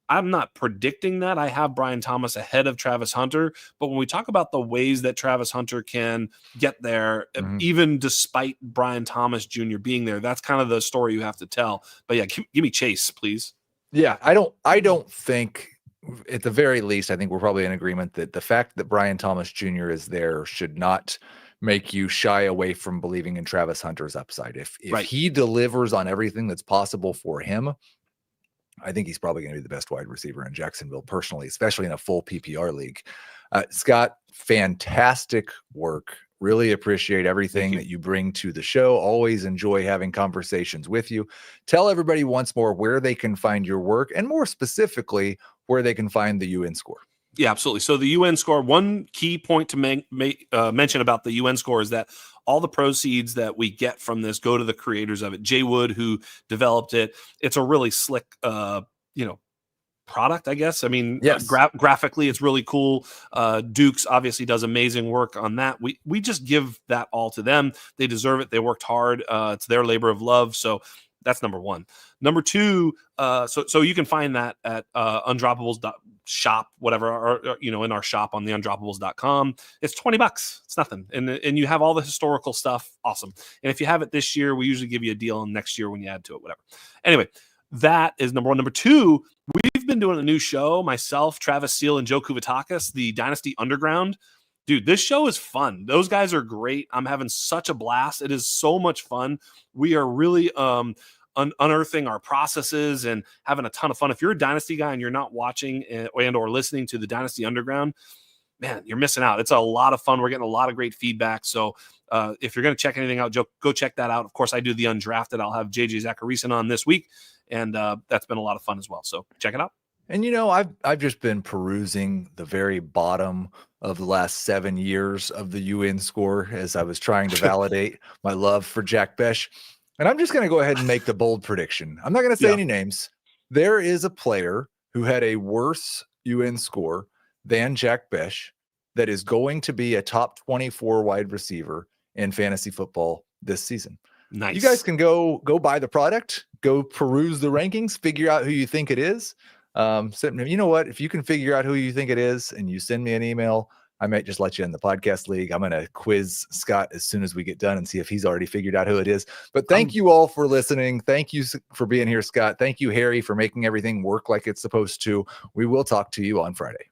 I'm not predicting that. I have Brian Thomas ahead of Travis Hunter, but when we talk about the ways that Travis Hunter can get there, even despite Brian Thomas Jr. being there, that's kind of the story you have to tell. But yeah, give me Chase, please. Yeah, I don't think, at the very least, I think we're probably in agreement that the fact that Brian Thomas Jr. is there should not make you shy away from believing in Travis Hunter's upside. If Right. he delivers on everything that's possible for him, I think he's probably going to be the best wide receiver in Jacksonville personally, especially in a full PPR league. Scott, fantastic work. Really appreciate everything that you bring to the show. Always enjoy having conversations with you. Tell everybody once more where they can find your work, and more specifically, where they can find the UN Score. Yeah, absolutely. So the UN Score, one key point to mention about the UN Score is that all the proceeds that we get from this go to the creators of it. Jay Wood, who developed it. It's a really slick, product, I guess. I mean, yes. Graphically, it's really cool. Dukes obviously does amazing work on that. We just give that all to them. They deserve it. They worked hard. It's their labor of love. So that's number one. Number two, so you can find that at undroppables.shop, whatever, or in our shop on the undroppables.com. It's $20. It's nothing. And you have all the historical stuff. Awesome. And if you have it this year, we usually give you a deal on next year when you add to it, whatever. Anyway, that is number one. Number two, we've been doing a new show, myself, Travis Steele, and Joe Kuvatakis, the Dynasty Underground. Dude, this show is fun. Those guys are great. I'm having such a blast. It is so much fun. We are really unearthing our processes and having a ton of fun. If you're a Dynasty guy and you're not watching and or listening to the Dynasty Underground, man, you're missing out. It's a lot of fun. We're getting a lot of great feedback. So if you're going to check anything out, Joe, go check that out. Of course, I do the Undrafted. I'll have JJ Zacharyson on this week, and that's been a lot of fun as well. So check it out. And I've just been perusing the very bottom of the last 7 years of the UN Score as I was trying to validate my love for Jack Bech. And I'm just going to go ahead and make the bold prediction. I'm not going to say any names. There is a player who had a worse UN Score than Jack Bech that is going to be a top 24 wide receiver in fantasy football this season. Nice. You guys can go buy the product, go peruse the rankings, figure out who you think it is. You know what? If you can figure out who you think it is and you send me an email, I might just let you in the podcast league. I'm going to quiz Scott as soon as we get done and see if he's already figured out who it is. But thank you all for listening. Thank you for being here, Scott. Thank you, Harry, for making everything work like it's supposed to. We will talk to you on Friday.